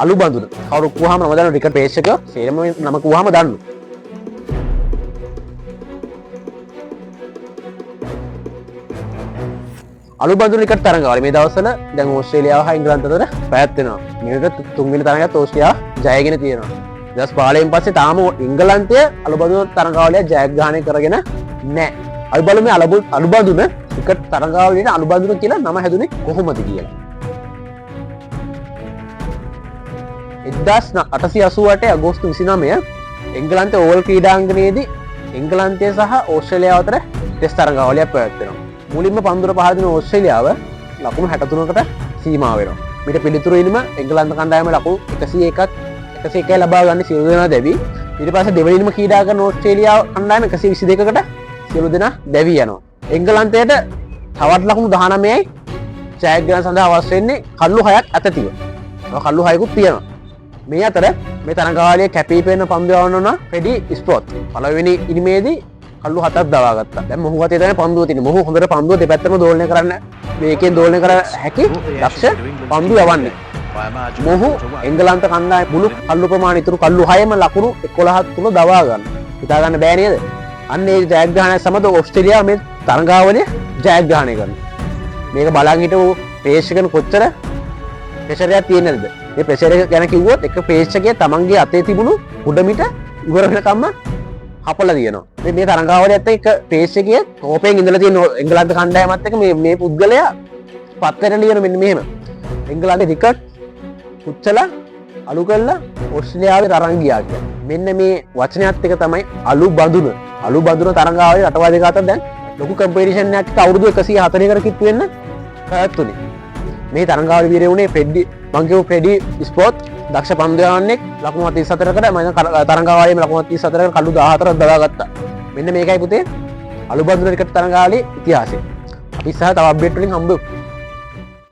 අලු බඳුන. කවුරු කිව්වහම මම දන්නවා ක්‍රිකට් පේජ් එක සේරම නම කිව්වහම දන්නවා. අලු බඳුන ක්‍රිකට් තරඟාවලිය මේ දවස්වල දැන් ඕස්ට්‍රේලියාව හා ඉංග්‍රීසි අතර පැවැත්වෙනවා. මේකට තුන්වෙනි තරඟයත් ඕස්ට්‍රේලියාව ජයගෙන තියෙනවා. 2015න් පස්සේ තාම එංගලන්තය අලු බඳුන තරඟාවලිය ජයග්‍රහණය කරගෙන නැහැ. අපි බලමු මේ අලු බඳුන ක්‍රිකට් තරඟාවලියට අලු බඳුන කියලා නම හැදුනේ කොහොමද කියලා. 1888 අගෝස්තු 29 එංගලන්ත ඕවල් ක්‍රීඩාංගණයේදී එංගලන්තය සහ ඕස්ට්‍රේලියාව අතර ටෙස්ට් තරඟාවලියක් පැවැත්වෙනවා. මුලින්ම පන්දුර පහර දෙන ඕස්ට්‍රේලියාව ලකුණු 63කට සීමා වෙනවා. ඊට පිළිතුරු වෙනම එංගලන්ත කණ්ඩායම ලකුණු 101ක් ලබා ගන්න සියලු දෙනා දැවි. ඊට පස්සේ දෙවෙනිම ක්‍රීඩා කරන ඕස්ට්‍රේලියාව කණ්ඩායම 122කට සියලු දෙනා දැවි යනවා. එංගලන්තයට තවත් ලකුණු 19යි ජයග්‍රහණ සඳහා අවශ්‍ය වෙන්නේ කල්ලු 6ක් අතතිව. කල්ලු 6කුත් තියෙනවා. මේ අතර මේ තරඟාවලියේ කැපී පෙනෙන පන්දු යවනවා ෆ්‍රෙඩි ස්ප්‍රොත්. පළවෙනි ඉනිමේදී කල්ලු 7ක් දවා ගත්තා. දැන් මොහු අතේ තමයි පන්දුව තියෙන්නේ. මොහු හොඳට පන්දුව දෙපැත්තම දෝලනය කරන්න මේකෙන් දෝලනය කර හැකි දක්ෂ පන්දු යවන්නේ. මොහු එංගලන්ත කණ්ඩායම මුළු කල්ලු ප්‍රමාණය ඉතුරු කල්ලු 6ම ලකුණු 11ක් තුන දවා ගන්න. හිතා ගන්න බෑ නේද? අන්න ඒ ජයග්‍රහණය සමග ඕස්ට්‍රේලියාව මේ තරඟාවලිය ජයග්‍රහණය කරනවා. මේක බලන් හිටපු ප්‍රේක්ෂකයන් කොච්චර ප්‍රෙෂරයක් තියෙනවද? මේ ප්‍රෙෂර් එක ගැන කිව්වොත් එක ප්‍රේක්ෂකයා තමන්ගේ අතේ තිබුණු උඩමිට ඉවර වෙනකම්ම හපලා දිනනවා. මේ තරඟාවලියත් එක්ක ප්‍රේක්ෂකයා කෝපයෙන් ඉඳලා තියෙන එංගලන්ත කණ්ඩායමත් එක්ක මේ පුද්ගලයා පත්තරට ලියන මෙන්න මෙහෙම. එංගලන්තේ ක්‍රිකට් පුච්චලා අලු කළා ඕස්ට්‍රේලියාවේ තරඟ ගියා කියලා. මෙන්න මේ වචනයත් එක තමයි අලු බඳුන. අලු බඳුන තරඟාවලිය රටවල් අතර දැන් ලොකු කම්පිටිෂන් එකක් අවුරුදු 140කට කිට්ටු වෙන්න පැවැත්තුනේ. මේ තරඟාවලිය විරේ උනේ ෆ්‍රෙඩි ස්පොත් දක්ෂ පන්දු යවන්නෙක් ලකුණු 34කට මම තරඟාවලියේම ලකුණු 34කට කළු 14ක් දවා ගත්තා. මෙන්න මේකයි පුතේ අලු බඳුන ක්‍රිකට් තරඟාවලියේ ඉතිහාසය. අපි සහ තව අප්ඩේට් වලින් හම්බෙමු.